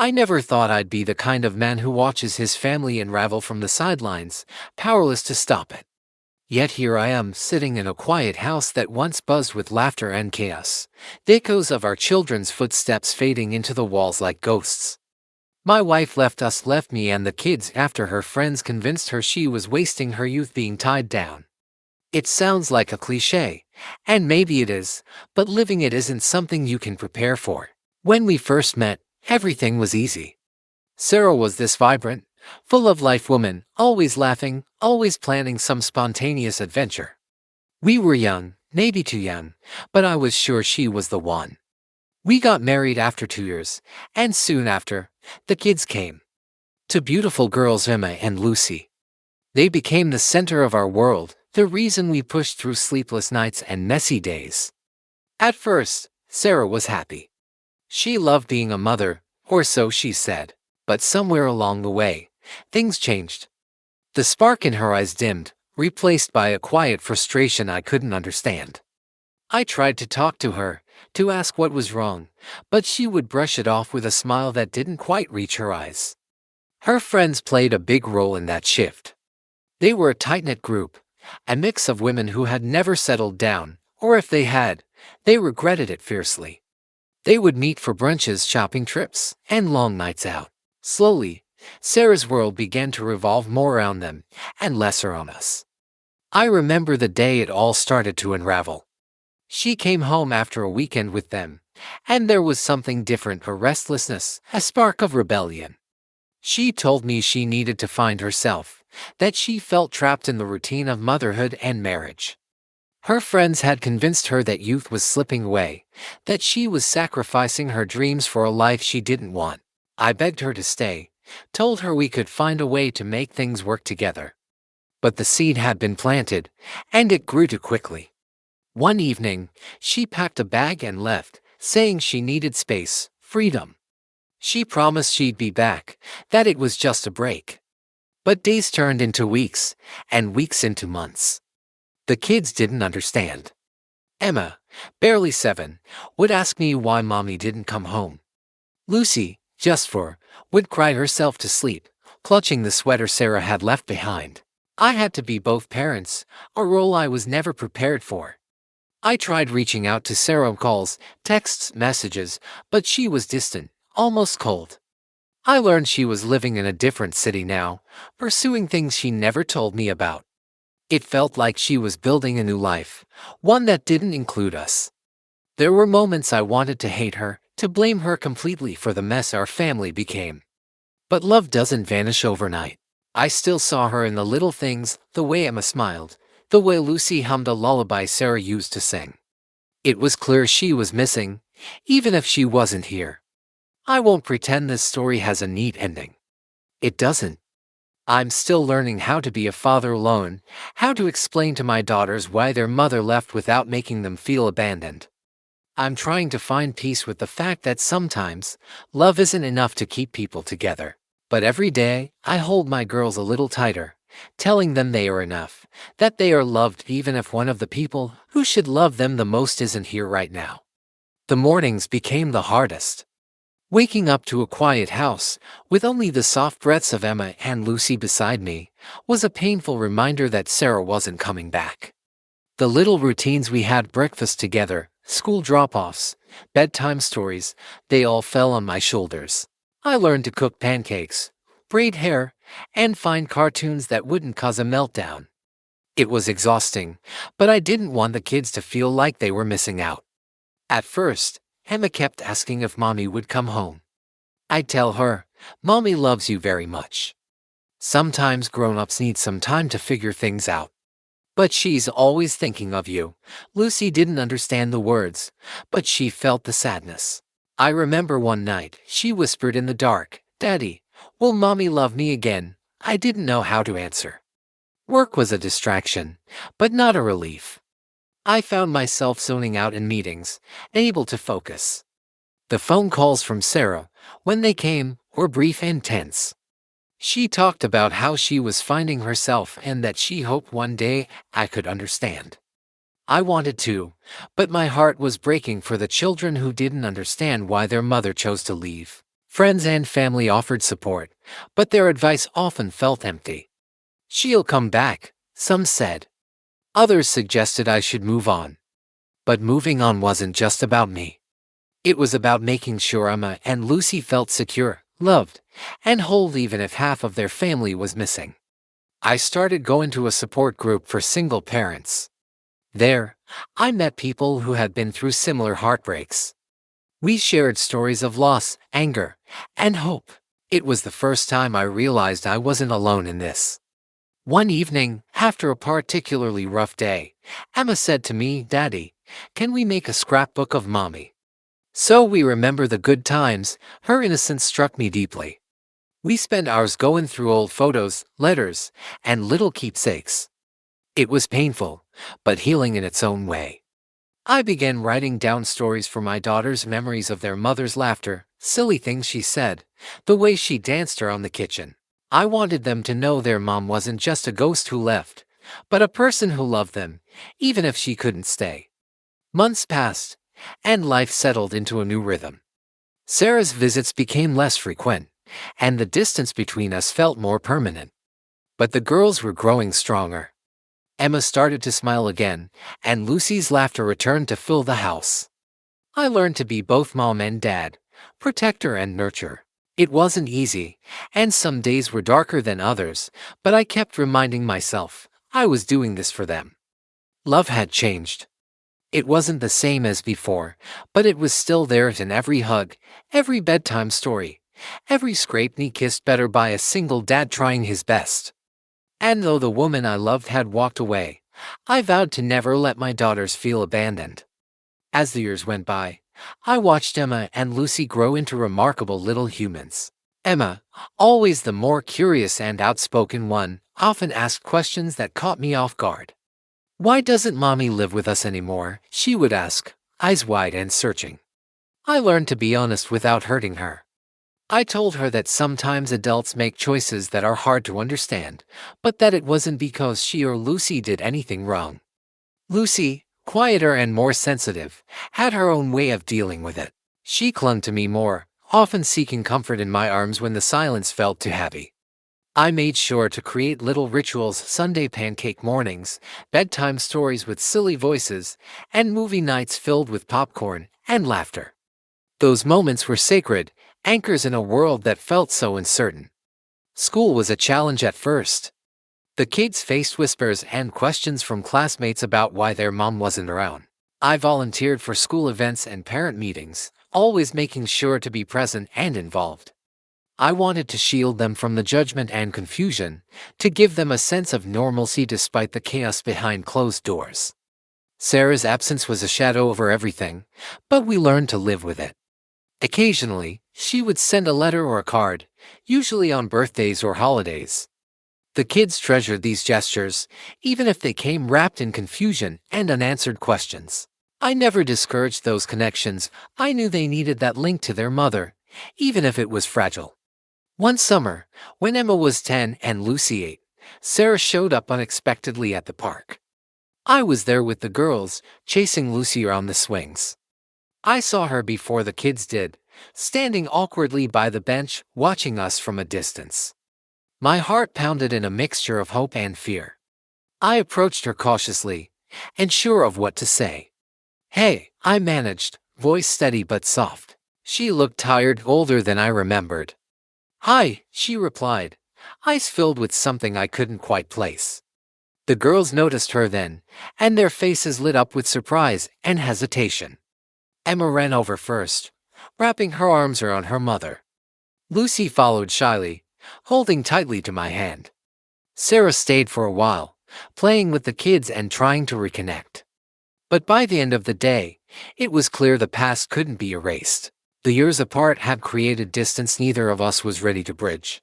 I never thought I'd be the kind of man who watches his family unravel from the sidelines, powerless to stop it. Yet here I am, sitting in a quiet house that once buzzed with laughter and chaos, the echoes of our children's footsteps fading into the walls like ghosts. My wife left me and the kids after her friends convinced her she was wasting her youth being tied down. It sounds like a cliché, and maybe it is, but living it isn't something you can prepare for. When we first met, everything was easy. Sarah was this vibrant, full of life woman, always laughing, always planning some spontaneous adventure. We were young, maybe too young, but I was sure she was the one. We got married after 2 years, and soon after, the kids came. Two beautiful girls, Emma and Lucy. They became the center of our world, the reason we pushed through sleepless nights and messy days. At first, Sarah was happy. She loved being a mother, or so she said. But somewhere along the way, things changed. The spark in her eyes dimmed, replaced by a quiet frustration I couldn't understand. I tried to talk to her, to ask what was wrong, but she would brush it off with a smile that didn't quite reach her eyes. Her friends played a big role in that shift. They were a tight-knit group, a mix of women who had never settled down, or if they had, they regretted it fiercely. They would meet for brunches, shopping trips, and long nights out. Slowly, Sarah's world began to revolve more around them, and less around us. I remember the day it all started to unravel. She came home after a weekend with them, and there was something different, a restlessness, a spark of rebellion. She told me she needed to find herself, that she felt trapped in the routine of motherhood and marriage. Her friends had convinced her that youth was slipping away, that she was sacrificing her dreams for a life she didn't want. I begged her to stay, told her we could find a way to make things work together. But the seed had been planted, and it grew too quickly. One evening, she packed a bag and left, saying she needed space, freedom. She promised she'd be back, that it was just a break. But days turned into weeks, and weeks into months. The kids didn't understand. Emma, barely 7, would ask me why Mommy didn't come home. Lucy, just 4, would cry herself to sleep, clutching the sweater Sarah had left behind. I had to be both parents, a role I was never prepared for. I tried reaching out to Sarah, calls, texts, messages, but she was distant, almost cold. I learned she was living in a different city now, pursuing things she never told me about. It felt like she was building a new life, one that didn't include us. There were moments I wanted to hate her, to blame her completely for the mess our family became. But love doesn't vanish overnight. I still saw her in the little things, the way Emma smiled, the way Lucy hummed a lullaby Sarah used to sing. It was clear she was missing, even if she wasn't here. I won't pretend this story has a neat ending. It doesn't. I'm still learning how to be a father alone, how to explain to my daughters why their mother left without making them feel abandoned. I'm trying to find peace with the fact that sometimes, love isn't enough to keep people together. But every day, I hold my girls a little tighter, telling them they are enough, that they are loved even if one of the people who should love them the most isn't here right now. The mornings became the hardest. Waking up to a quiet house, with only the soft breaths of Emma and Lucy beside me, was a painful reminder that Sarah wasn't coming back. The little routines we had, breakfast together, school drop-offs, bedtime stories, they all fell on my shoulders. I learned to cook pancakes, braid hair, and find cartoons that wouldn't cause a meltdown. It was exhausting, but I didn't want the kids to feel like they were missing out. At first, Emma kept asking if Mommy would come home. I'd tell her, Mommy loves you very much. Sometimes grown-ups need some time to figure things out. But she's always thinking of you. Lucy didn't understand the words, but she felt the sadness. I remember one night, she whispered in the dark, Daddy, will Mommy love me again? I didn't know how to answer. Work was a distraction, but not a relief. I found myself zoning out in meetings, unable to focus. The phone calls from Sarah, when they came, were brief and tense. She talked about how she was finding herself and that she hoped one day I could understand. I wanted to, but my heart was breaking for the children who didn't understand why their mother chose to leave. Friends and family offered support, but their advice often felt empty. "She'll come back," some said. Others suggested I should move on. But moving on wasn't just about me. It was about making sure Emma and Lucy felt secure, loved, and whole even if half of their family was missing. I started going to a support group for single parents. There, I met people who had been through similar heartbreaks. We shared stories of loss, anger, and hope. It was the first time I realized I wasn't alone in this. One evening, after a particularly rough day, Emma said to me, "Daddy, can we make a scrapbook of Mommy?" So we remember the good times. Her innocence struck me deeply. We spent hours going through old photos, letters, and little keepsakes. It was painful, but healing in its own way. I began writing down stories for my daughters, memories of their mother's laughter, silly things she said, the way she danced around the kitchen. I wanted them to know their mom wasn't just a ghost who left, but a person who loved them, even if she couldn't stay. Months passed, and life settled into a new rhythm. Sarah's visits became less frequent, and the distance between us felt more permanent. But the girls were growing stronger. Emma started to smile again, and Lucy's laughter returned to fill the house. I learned to be both mom and dad, protector and nurturer. It wasn't easy, and some days were darker than others, but I kept reminding myself I was doing this for them. Love had changed. It wasn't the same as before, but it was still there in every hug, every bedtime story, every scrape knee kissed better by a single dad trying his best. And though the woman I loved had walked away, I vowed to never let my daughters feel abandoned. As the years went by, I watched Emma and Lucy grow into remarkable little humans. Emma, always the more curious and outspoken one, often asked questions that caught me off guard. "Why doesn't Mommy live with us anymore?" she would ask, eyes wide and searching. I learned to be honest without hurting her. I told her that sometimes adults make choices that are hard to understand, but that it wasn't because she or Lucy did anything wrong. Lucy, quieter and more sensitive, had her own way of dealing with it. She clung to me more, often seeking comfort in my arms when the silence felt too heavy. I made sure to create little rituals: Sunday pancake mornings, bedtime stories with silly voices, and movie nights filled with popcorn and laughter. Those moments were sacred, anchors in a world that felt so uncertain. School was a challenge at first. The kids faced whispers and questions from classmates about why their mom wasn't around. I volunteered for school events and parent meetings, always making sure to be present and involved. I wanted to shield them from the judgment and confusion, to give them a sense of normalcy despite the chaos behind closed doors. Sarah's absence was a shadow over everything, but we learned to live with it. Occasionally, she would send a letter or a card, usually on birthdays or holidays. The kids treasured these gestures, even if they came wrapped in confusion and unanswered questions. I never discouraged those connections. I knew they needed that link to their mother, even if it was fragile. One summer, when Emma was 10 and Lucy 8, Sarah showed up unexpectedly at the park. I was there with the girls, chasing Lucy around the swings. I saw her before the kids did, standing awkwardly by the bench, watching us from a distance. My heart pounded in a mixture of hope and fear. I approached her cautiously, unsure of what to say. "Hey," I managed, voice steady but soft. She looked tired, older than I remembered. "Hi," she replied, eyes filled with something I couldn't quite place. The girls noticed her then, and their faces lit up with surprise and hesitation. Emma ran over first, wrapping her arms around her mother. Lucy followed shyly, holding tightly to my hand. Sarah stayed for a while, playing with the kids and trying to reconnect. But by the end of the day, it was clear the past couldn't be erased. The years apart had created distance neither of us was ready to bridge.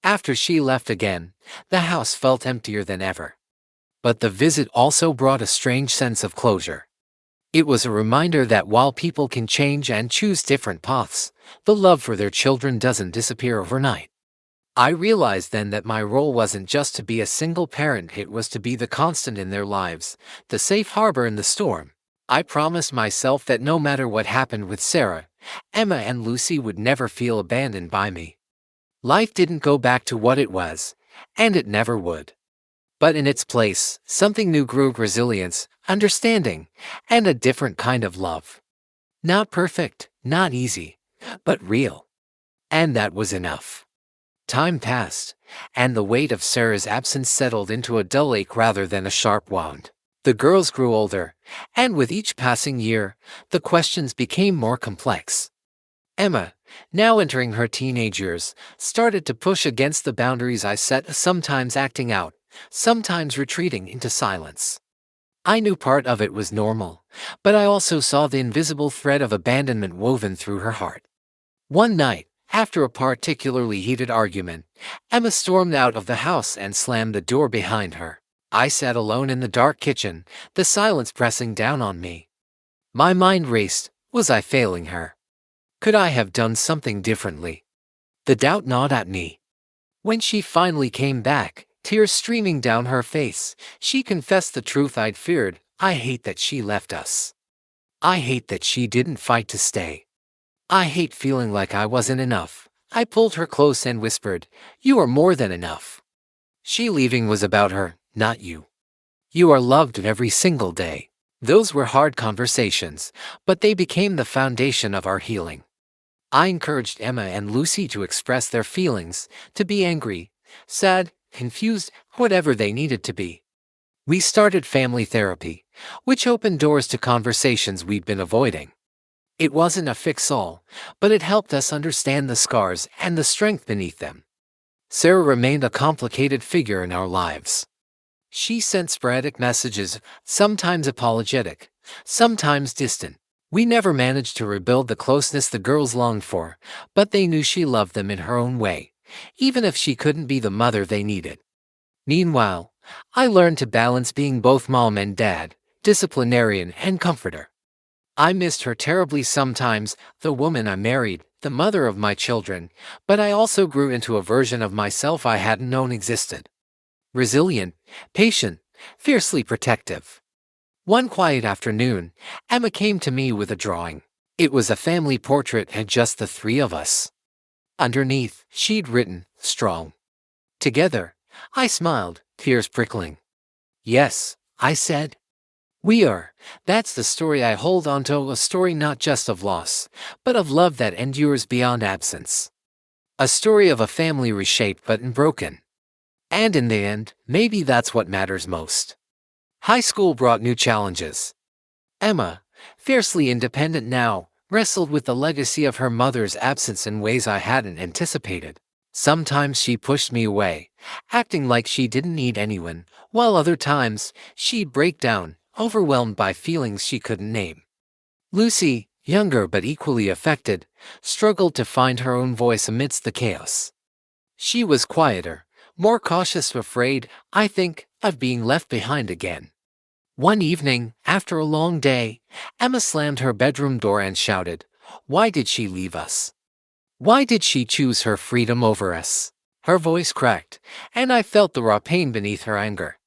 After she left again, the house felt emptier than ever. But the visit also brought a strange sense of closure. It was a reminder that while people can change and choose different paths, the love for their children doesn't disappear overnight. I realized then that my role wasn't just to be a single parent, it was to be the constant in their lives, the safe harbor in the storm. I promised myself that no matter what happened with Sarah, Emma and Lucy would never feel abandoned by me. Life didn't go back to what it was, and it never would. But in its place, something new grew: resilience, understanding, and a different kind of love. Not perfect, not easy, but real. And that was enough. Time passed, and the weight of Sarah's absence settled into a dull ache rather than a sharp wound. The girls grew older, and with each passing year, the questions became more complex. Emma, now entering her teenage years, started to push against the boundaries I set, sometimes acting out, sometimes retreating into silence. I knew part of it was normal, but I also saw the invisible thread of abandonment woven through her heart. One night, after a particularly heated argument, Emma stormed out of the house and slammed the door behind her. I sat alone in the dark kitchen, the silence pressing down on me. My mind raced. Was I failing her? Could I have done something differently? The doubt gnawed at me. When she finally came back, tears streaming down her face, she confessed the truth I'd feared. I hate that she left us. I hate that she didn't fight to stay. I hate feeling like I wasn't enough. I pulled her close and whispered, "You are more than enough." She leaving was about her, not you. You are loved every single day. Those were hard conversations, but they became the foundation of our healing. I encouraged Emma and Lucy to express their feelings, to be angry, sad, confused, whatever they needed to be. We started family therapy, which opened doors to conversations we'd been avoiding. It wasn't a fix-all, but it helped us understand the scars and the strength beneath them. Sarah remained a complicated figure in our lives. She sent sporadic messages, sometimes apologetic, sometimes distant. We never managed to rebuild the closeness the girls longed for, but they knew she loved them in her own way, even if she couldn't be the mother they needed. Meanwhile, I learned to balance being both mom and dad, disciplinarian and comforter. I missed her terribly sometimes, the woman I married, the mother of my children, but I also grew into a version of myself I hadn't known existed. Resilient, patient, fiercely protective. One quiet afternoon, Emma came to me with a drawing. It was a family portrait and just the three of us. Underneath, she'd written, "Strong." Together. I smiled, tears prickling. "Yes," I said. "We are." That's the story I hold on to, a story not just of loss, but of love that endures beyond absence. A story of a family reshaped but unbroken. And in the end, maybe that's what matters most. High school brought new challenges. Emma, fiercely independent now, wrestled with the legacy of her mother's absence in ways I hadn't anticipated. Sometimes she pushed me away, acting like she didn't need anyone, while other times, she'd break down, overwhelmed by feelings she couldn't name. Lucy, younger but equally affected, struggled to find her own voice amidst the chaos. She was quieter, more cautious, afraid, I think, of being left behind again. One evening, after a long day, Emma slammed her bedroom door and shouted, "Why did she leave us? Why did she choose her freedom over us?" Her voice cracked, and I felt the raw pain beneath her anger.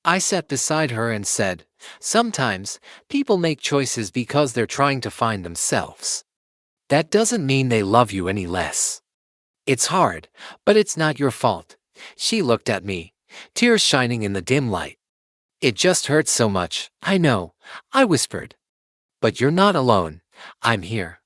I sat beside her and said, "Sometimes, people make choices because they're trying to find themselves. That doesn't mean they love you any less. It's hard, but it's not your fault." She looked at me, tears shining in the dim light. "It just hurts so much, I know," I whispered. "But you're not alone. I'm here.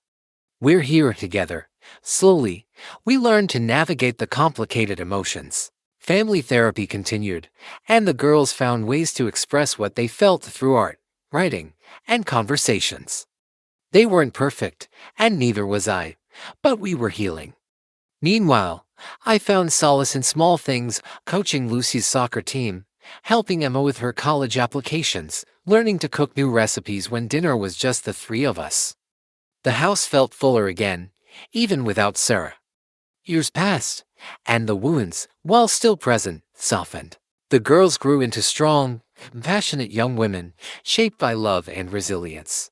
We're here together." Slowly, we learned to navigate the complicated emotions. Family therapy continued, and the girls found ways to express what they felt through art, writing, and conversations. They weren't perfect, and neither was I, but we were healing. Meanwhile, I found solace in small things, coaching Lucy's soccer team, helping Emma with her college applications, learning to cook new recipes when dinner was just the three of us. The house felt fuller again, even without Sarah. Years passed, and the wounds, while still present, softened. The girls grew into strong, compassionate young women, shaped by love and resilience.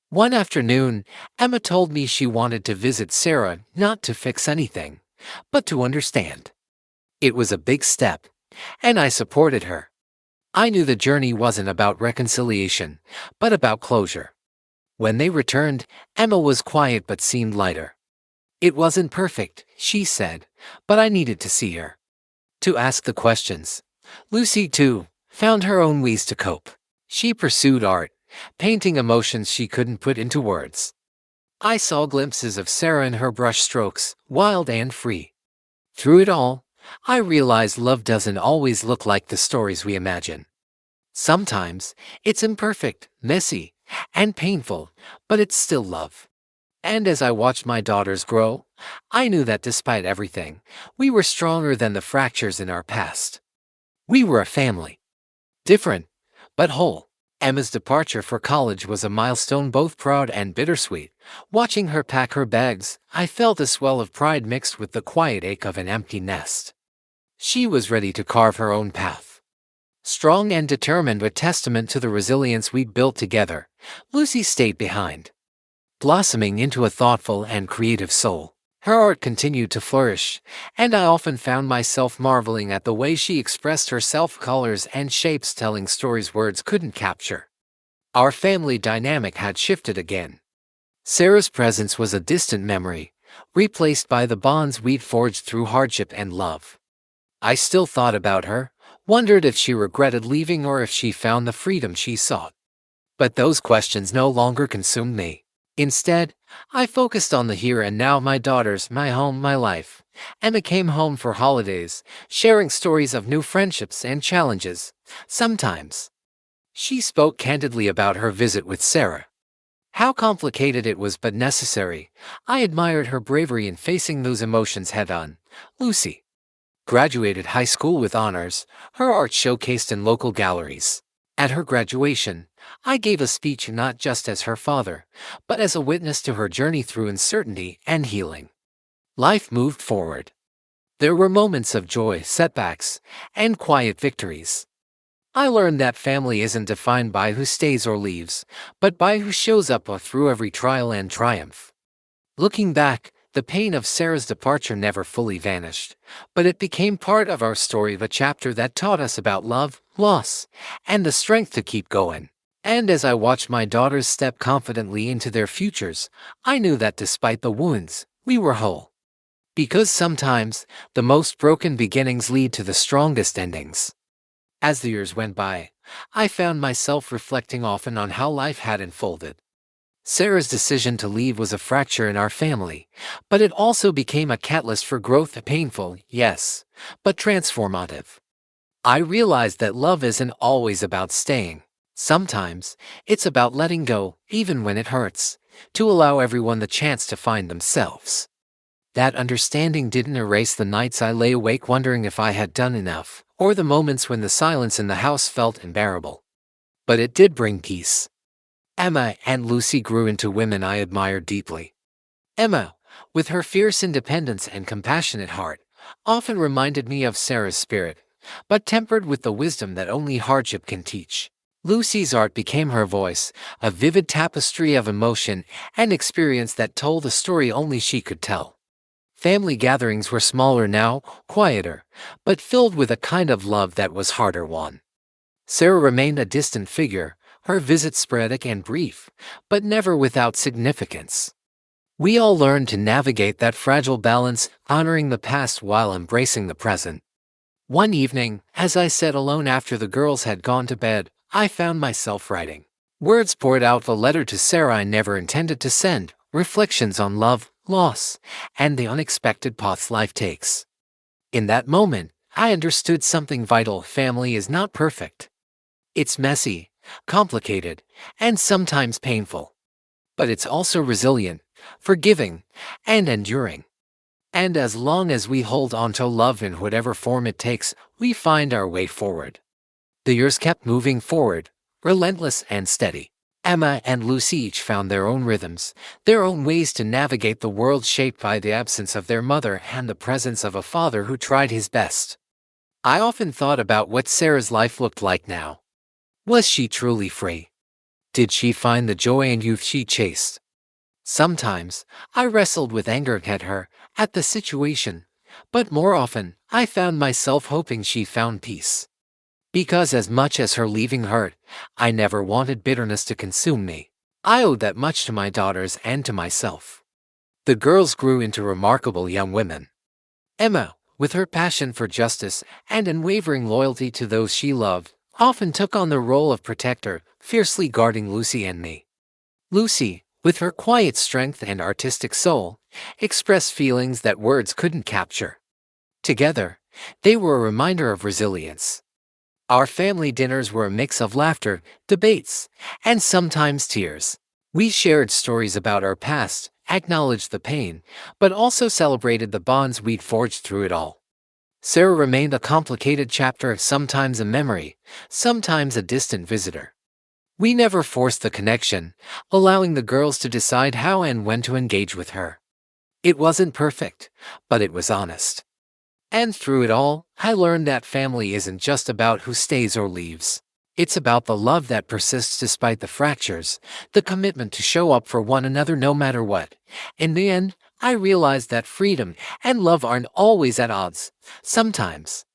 One afternoon, Emma told me she wanted to visit Sarah, not to fix anything, but to understand. It was a big step, and I supported her. I knew the journey wasn't about reconciliation, but about closure. When they returned, Emma was quiet but seemed lighter. It wasn't perfect, she said, but I needed to see her, to ask the questions. Lucy, too, found her own ways to cope. She pursued art, painting emotions she couldn't put into words. I saw glimpses of Sarah in her brush strokes, wild and free. Through it all, I realized love doesn't always look like the stories we imagine. Sometimes, it's imperfect, messy, and painful, but it's still love. And as I watched my daughters grow, I knew that despite everything, we were stronger than the fractures in our past. We were a family. Different, but whole. Emma's departure for college was a milestone, both proud and bittersweet. Watching her pack her bags, I felt a swell of pride mixed with the quiet ache of an empty nest. She was ready to carve her own path. Strong and determined, a testament to the resilience we'd built together, Lucy stayed behind, blossoming into a thoughtful and creative soul. Her art continued to flourish, and I often found myself marveling at the way she expressed herself, colors and shapes telling stories words couldn't capture. Our family dynamic had shifted again. Sarah's presence was a distant memory, replaced by the bonds we'd forged through hardship and love. I still thought about her, wondered if she regretted leaving or if she found the freedom she sought. But those questions no longer consumed me. Instead, I focused on the here and now, my daughters, my home, my life. Emma came home for holidays, sharing stories of new friendships and challenges. Sometimes, she spoke candidly about her visit with Sarah. How complicated it was but necessary. I admired her bravery in facing those emotions head-on. Lucy graduated high school with honors, her art showcased in local galleries. At her graduation, I gave a speech not just as her father, but as a witness to her journey through uncertainty and healing. Life moved forward. There were moments of joy, setbacks, and quiet victories. I learned that family isn't defined by who stays or leaves, but by who shows up through every trial and triumph. Looking back, the pain of Sarah's departure never fully vanished, but it became part of our story, of a chapter that taught us about love, loss, and the strength to keep going. And as I watched my daughters step confidently into their futures, I knew that despite the wounds, we were whole. Because sometimes, the most broken beginnings lead to the strongest endings. As the years went by, I found myself reflecting often on how life had unfolded. Sarah's decision to leave was a fracture in our family, but it also became a catalyst for growth, painful, yes, but transformative. I realized that love isn't always about staying. Sometimes, it's about letting go, even when it hurts, to allow everyone the chance to find themselves. That understanding didn't erase the nights I lay awake wondering if I had done enough, or the moments when the silence in the house felt unbearable. But it did bring peace. Emma and Lucy grew into women I admired deeply. Emma, with her fierce independence and compassionate heart, often reminded me of Sarah's spirit, but tempered with the wisdom that only hardship can teach. Lucy's art became her voice, a vivid tapestry of emotion and experience that told a story only she could tell. Family gatherings were smaller now, quieter, but filled with a kind of love that was harder won. Sarah remained a distant figure, her visits sporadic and brief, but never without significance. We all learned to navigate that fragile balance, honoring the past while embracing the present. One evening, as I sat alone after the girls had gone to bed, I found myself writing. Words poured out, a letter to Sarah I never intended to send, reflections on love, loss, and the unexpected paths life takes. In that moment, I understood something vital: family is not perfect. It's messy, complicated, and sometimes painful. But it's also resilient, forgiving, and enduring. And as long as we hold on to love in whatever form it takes, we find our way forward. The years kept moving forward, relentless and steady. Emma and Lucy each found their own rhythms, their own ways to navigate the world, shaped by the absence of their mother and the presence of a father who tried his best. I often thought about what Sarah's life looked like now. Was she truly free? Did she find the joy and youth she chased? Sometimes, I wrestled with anger at her, at the situation, but more often, I found myself hoping she found peace. Because as much as her leaving hurt, I never wanted bitterness to consume me. I owed that much to my daughters and to myself. The girls grew into remarkable young women. Emma, with her passion for justice and unwavering loyalty to those she loved, often took on the role of protector, fiercely guarding Lucy and me. Lucy, with her quiet strength and artistic soul, expressed feelings that words couldn't capture. Together, they were a reminder of resilience. Our family dinners were a mix of laughter, debates, and sometimes tears. We shared stories about our past, acknowledged the pain, but also celebrated the bonds we'd forged through it all. Sarah remained a complicated chapter, sometimes a memory, sometimes a distant visitor. We never forced the connection, allowing the girls to decide how and when to engage with her. It wasn't perfect, but it was honest. And through it all, I learned that family isn't just about who stays or leaves. It's about the love that persists despite the fractures, the commitment to show up for one another no matter what. In the end, I realized that freedom and love aren't always at odds. Sometimes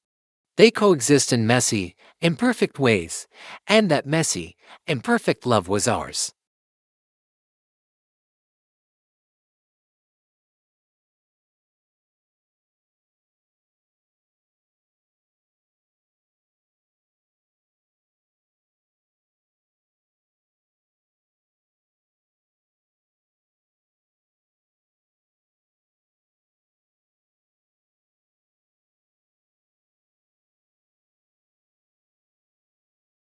they coexist in messy, imperfect ways, and that messy, imperfect love was ours.